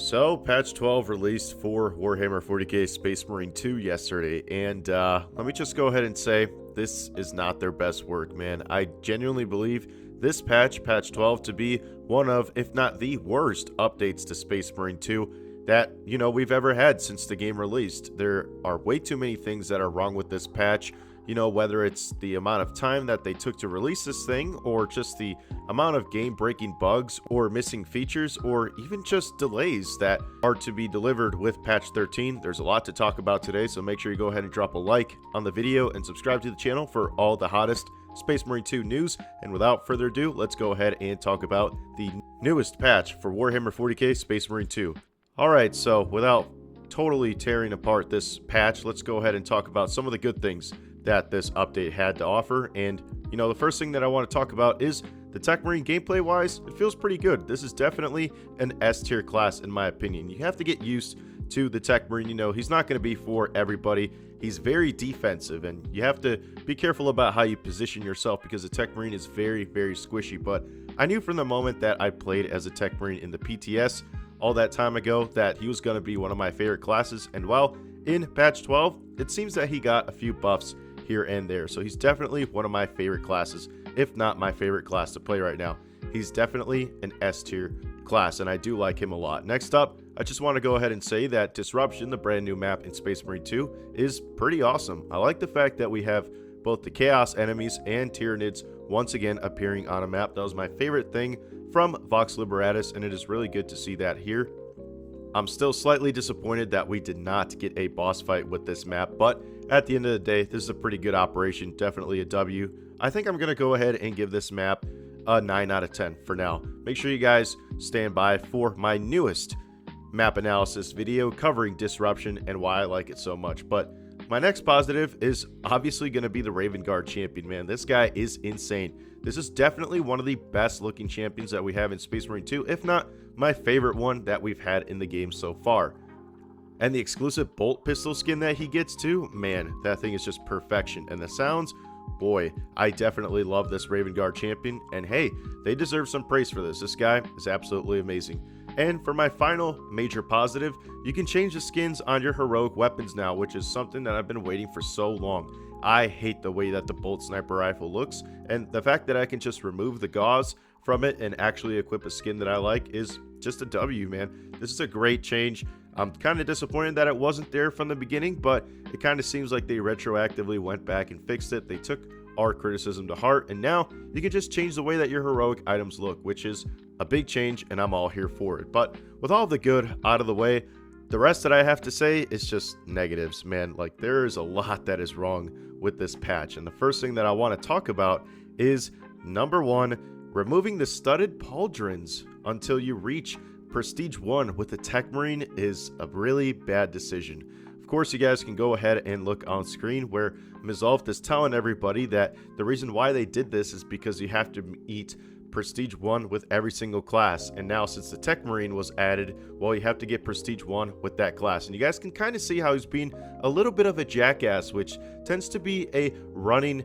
So, patch 12 released for Warhammer 40k Space Marine 2 yesterday, and let me just go ahead and say, this is not their best work, man. I genuinely believe this patch 12, to be one of, if not the worst, updates to Space Marine 2 that, we've ever had since the game released. There are way too many things that are wrong with this patch. Whether it's the amount of time that they took to release this thing, or just the amount of game-breaking bugs, or missing features, or even just delays that are to be delivered with patch 13. There's a lot to talk about today, so make sure you go ahead and drop a like on the video and subscribe to the channel for all the hottest Space Marine 2 news. And without further ado, let's go ahead and talk about the newest patch for Warhammer 40k Space Marine 2. Alright, so without totally tearing apart this patch, let's go ahead and talk about some of the good things that this update had to offer. And the first thing that I want to talk about is the Techmarine. Gameplay wise, it feels pretty good. This is definitely an S tier class in my opinion. You have to get used to the Techmarine. He's not going to be for everybody. He's very defensive, and you have to be careful about how you position yourself because the Techmarine is very, very squishy. But I knew from the moment that I played as a Techmarine in the PTS all that time ago that he was going to be one of my favorite classes. And while in patch 12, it seems that he got a few buffs here and there, so he's definitely one of my favorite classes, if not my favorite class to play right now. He's definitely an S tier class, and I do like him a lot. Next up, I just want to go ahead and say that Disruption, the brand new map in Space Marine 2, is pretty awesome. I like the fact that we have both the Chaos enemies and Tyranids once again appearing on a map. That was my favorite thing from Vox Liberatus, and it is really good to see that here. I'm still slightly disappointed that we did not get a boss fight with this map, but at the end of the day, this is a pretty good operation. Definitely a W. I think I'm going to go ahead and give this map a 9 out of 10 for now. Make sure you guys stand by for my newest map analysis video covering Disruption and why I like it so much. But my next positive is obviously going to be the Raven Guard champion, man. This guy is insane. This is definitely one of the best looking champions that we have in Space Marine 2, if not my favorite one that we've had in the game so far. And the exclusive bolt pistol skin that he gets too, man, that thing is just perfection. And the sounds, boy, I definitely love this Raven Guard champion. And hey, they deserve some praise for this. This guy is absolutely amazing. And for my final major positive, you can change the skins on your heroic weapons now, which is something that I've been waiting for so long. I hate the way that the bolt sniper rifle looks, and the fact that I can just remove the gauze from it and actually equip a skin that I like is just a W, man. This is a great change. I'm kind of disappointed that it wasn't there from the beginning, but it kind of seems like they retroactively went back and fixed it. They took our criticism to heart, and now you can just change the way that your heroic items look, which is a big change, and I'm all here for it. But with all the good out of the way, the rest that I have to say is just negatives, man. Like, there is a lot that is wrong with this patch, and the first thing that I want to talk about is, number one, removing the studded pauldrons until you reach Prestige 1 with the Techmarine is a really bad decision. Of course, you guys can go ahead and look on screen where Mizolf is telling everybody that the reason why they did this is because you have to eat Prestige 1 with every single class, and now since the Techmarine was added, well, you have to get Prestige 1 with that class. And you guys can kind of see how he's being a little bit of a jackass, which tends to be a running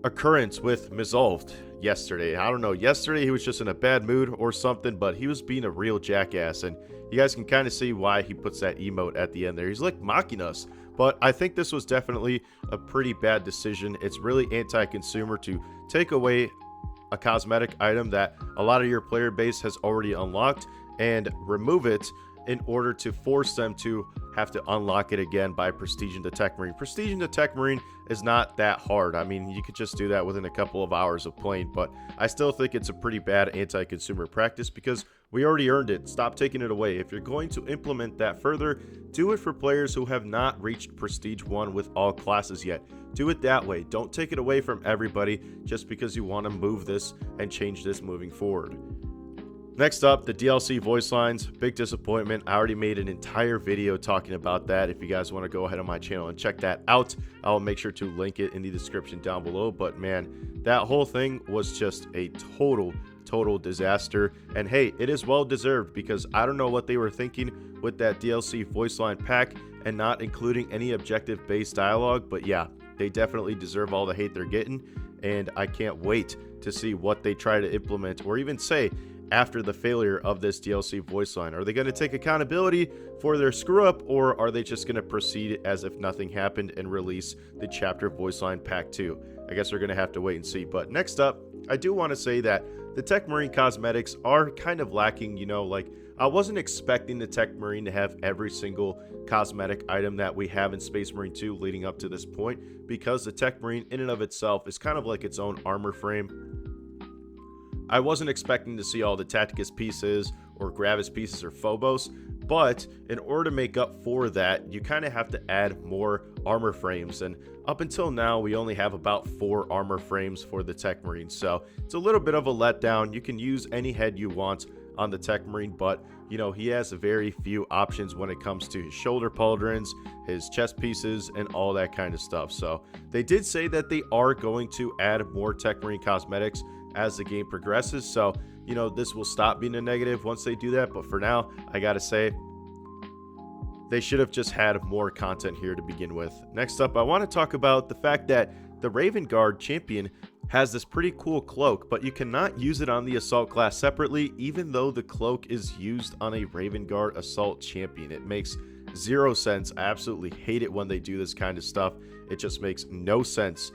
occurrence with Mizolf yesterday. I don't know, yesterday he was just in a bad mood or something, but he was being a real jackass, and you guys can kind of see why he puts that emote at the end there. He's like mocking us. But I think this was definitely a pretty bad decision. It's really anti-consumer to take away a cosmetic item that a lot of your player base has already unlocked and remove it in order to force them to have to unlock it again by prestiging the Techmarine. Prestiging the Techmarine is not that hard. I mean, you could just do that within a couple of hours of playing, but I still think it's a pretty bad anti-consumer practice because we already earned it. Stop taking it away. If you're going to implement that further, do it for players who have not reached Prestige 1 with all classes yet. Do it that way. Don't take it away from everybody just because you want to move this and change this moving forward. Next up, the DLC voice lines. Big disappointment. I already made an entire video talking about that. If you guys want to go ahead on my channel and check that out, I'll make sure to link it in the description down below. But man, that whole thing was just a total disaster. And hey, it is well deserved because I don't know what they were thinking with that DLC voice line pack and not including any objective based dialogue. But yeah, they definitely deserve all the hate they're getting, and I can't wait to see what they try to implement or even say after the failure of this DLC voice line? Are they going to take accountability for their screw up, or are they just going to proceed as if nothing happened and release the chapter voice line pack 2? I guess we're going to have to wait and see. But next up, I do want to say that the Techmarine Cosmetics are kind of lacking, like I wasn't expecting the Techmarine to have every single cosmetic item that we have in Space Marine 2 leading up to this point, because the Techmarine in and of itself is kind of like its own armor frame. I wasn't expecting to see all the Tacticus pieces or Gravis pieces or Phobos, but in order to make up for that, you kind of have to add more armor frames, and up until now we only have about 4 armor frames for the Techmarine, so it's a little bit of a letdown. You can use any head you want on the Techmarine, but he has very few options when it comes to his shoulder pauldrons, his chest pieces, and all that kind of stuff. So they did say that they are going to add more Techmarine cosmetics as the game progresses, so this will stop being a negative once they do that. But for now, I gotta say, they should have just had more content here to begin with. Next up, I want to talk about the fact that the Raven Guard champion has this pretty cool cloak, but you cannot use it on the assault class separately, even though the cloak is used on a Raven Guard assault champion. It makes zero sense. I absolutely hate it when they do this kind of stuff. It just makes no sense.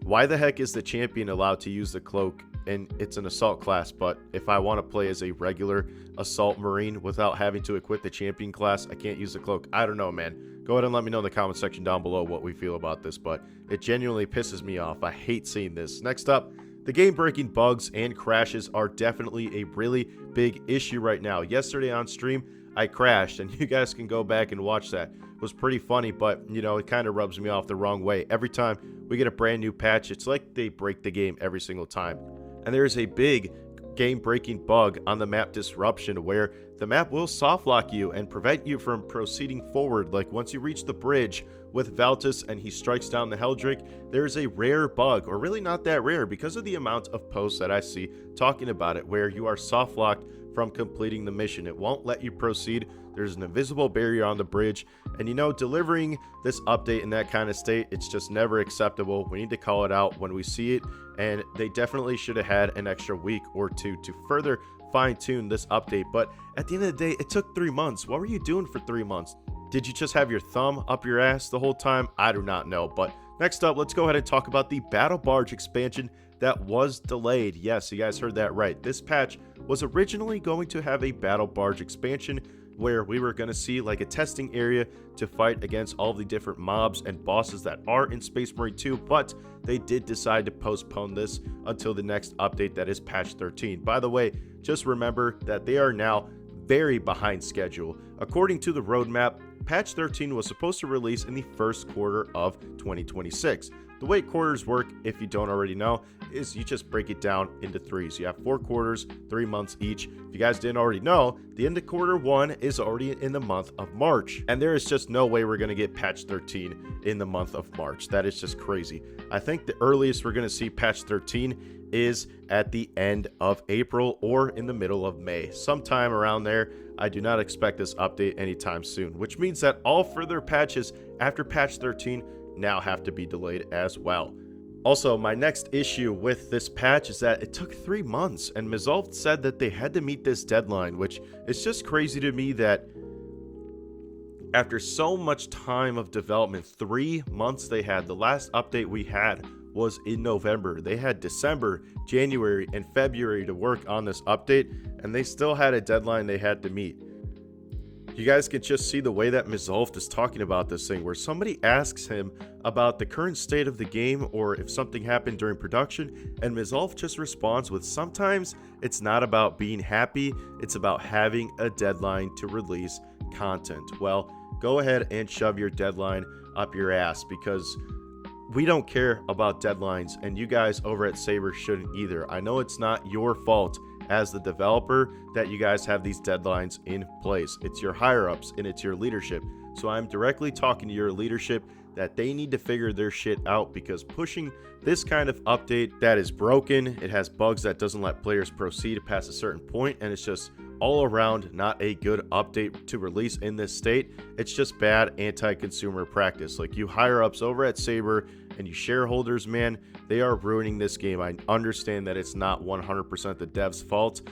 Why the heck is the champion allowed to use the cloak and it's an assault class, but if I want to play as a regular assault marine without having to equip the champion class, I can't use the cloak? I don't know, man. Go ahead and let me know in the comment section down below what we feel about this, but it genuinely pisses me off. I hate seeing this. Next up, the game-breaking bugs and crashes are definitely a really big issue right now. Yesterday on stream, I crashed, and you guys can go back and watch that. It was pretty funny, but it kind of rubs me off the wrong way. Every time we get a brand new patch, it's like they break the game every single time. And there's a big game-breaking bug on the map Disruption where the map will soft lock you and prevent you from proceeding forward. Like once you reach the bridge with Valtus and he strikes down the Helldrake, there's a rare bug, or really not that rare because of the amount of posts that I see talking about it, where you are soft locked from completing the mission. It won't let you proceed. There's an invisible barrier on the bridge, and delivering this update in that kind of state, it's just never acceptable. We need to call it out when we see it, and they definitely should have had an extra week or two to further fine-tune this update. But at the end of the day, it took 3 months. What were you doing for 3 months? Did you just have your thumb up your ass the whole time? I do not know. But next up, let's go ahead and talk about the Battle Barge expansion that was delayed. Yes, you guys heard that right. This patch was originally going to have a Battle Barge expansion where we were going to see like a testing area to fight against all the different mobs and bosses that are in Space Marine 2, but they did decide to postpone this until the next update, that is patch 13. By the way, just remember that they are now very behind schedule. According to the roadmap, patch 13 was supposed to release in the first quarter of 2026. The way quarters work, if you don't already know, is you just break it down into 3s. You have 4 quarters, 3 months each. If you guys didn't already know, the end of quarter 1 is already in the month of March. And there is just no way we're going to get patch 13 in the month of March. That is just crazy. I think the earliest we're going to see patch 13 is at the end of April or in the middle of May. Sometime around there. I do not expect this update anytime soon, which means that all further patches after patch 13 now have to be delayed as well. Also, my next issue with this patch is that it took 3 months, and Mizolf said that they had to meet this deadline, which is just crazy to me that after so much time of development, 3 months they had. The last update we had was in November. They had December, January, and February to work on this update, and they still had a deadline they had to meet. You guys can just see the way that Mizolf is talking about this thing, where somebody asks him about the current state of the game or if something happened during production, and Mizolf just responds with, sometimes it's not about being happy, it's about having a deadline to release content. Well, go ahead and shove your deadline up your ass, because we don't care about deadlines, and you guys over at Saber shouldn't either. I know it's not your fault as the developer that you guys have these deadlines in place. It's your higher ups and it's your leadership. So I'm directly talking to your leadership that they need to figure their shit out, because pushing this kind of update that is broken, it has bugs that doesn't let players proceed past a certain point, and it's just all around not a good update to release in this state. It's just bad anti-consumer practice. Like, you higher ups over at Saber and you shareholders, man, they are ruining this game. I understand that it's not 100% the devs' fault,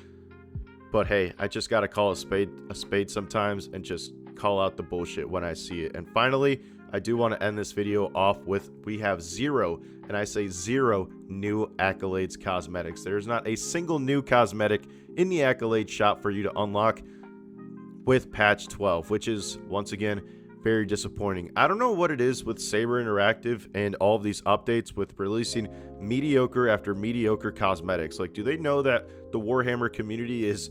but hey, I just got to call a spade sometimes and just call out the bullshit when I see it. And finally, I do want to end this video off with, we have zero, and I say zero, new Accolades Cosmetics. There's not a single new cosmetic in the Accolades shop for you to unlock with patch 12, which is, once again, very disappointing. I don't know what it is with Saber Interactive and all of these updates with releasing mediocre after mediocre cosmetics. Like, do they know that the Warhammer community is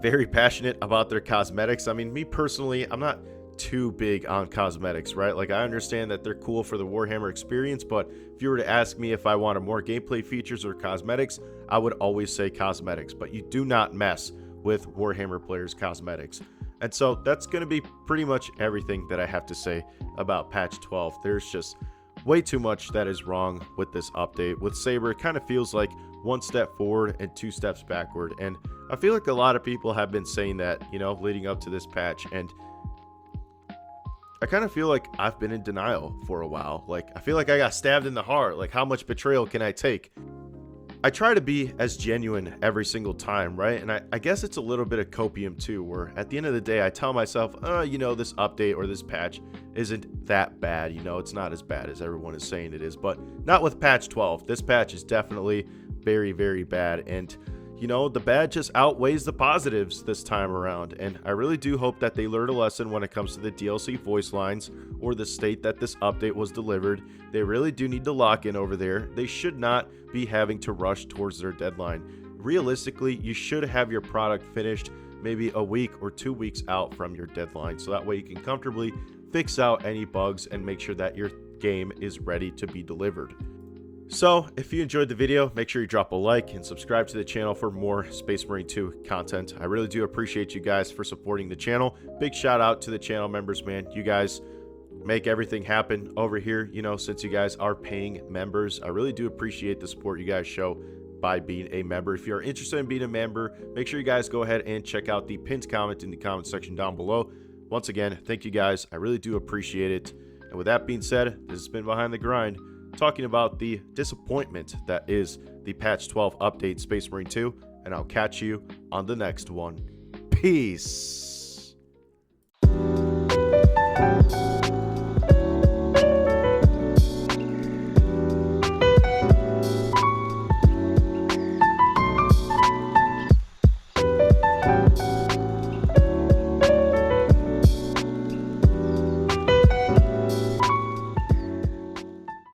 very passionate about their cosmetics? I mean, me personally, I'm not too big on cosmetics, right? Like, I understand that they're cool for the Warhammer experience, but if you were to ask me if I wanted more gameplay features or cosmetics, I would always say cosmetics. But you do not mess with Warhammer players' cosmetics. And so that's going to be pretty much everything that I have to say about patch 12. There's just way too much that is wrong with this update. With Saber, it kind of feels like one step forward and two steps backward. And I feel like a lot of people have been saying that, you know, leading up to this patch. And I kind of feel like I've been in denial for a while. Like, I feel like I got stabbed in the heart. Like, how much betrayal can I take? I try to be as genuine every single time, right? And I guess it's a little bit of copium too, where at the end of the day, I tell myself, you know, this update or this patch isn't that bad. You know, it's not as bad as everyone is saying it is, but not with patch 12. This patch is definitely very, very bad. And, you know, the bad just outweighs the positives this time around. And I really do hope that they learn a lesson when it comes to the DLC voice lines or the state that this update was delivered. They really do need to lock in over there. They should not be having to rush towards their deadline. Realistically, you should have your product finished maybe a week or 2 weeks out from your deadline, so that way you can comfortably fix out any bugs and make sure that your game is ready to be delivered. So if you enjoyed the video, make sure you drop a like and subscribe to the channel for more Space Marine 2 content. I really do appreciate you guys for supporting the channel. Big shout out to the channel members, man. You guys make everything happen over here, you know, since you guys are paying members. I really do appreciate the support you guys show by being a member. If you're interested in being a member, make sure you guys go ahead and check out the pinned comment in the comment section down below. Once again, thank you guys. I really do appreciate it. And with that being said, this has been Behind the Grind, talking about the disappointment that is the patch 12 update Space Marine 2, and I'll catch you on the next one. Peace.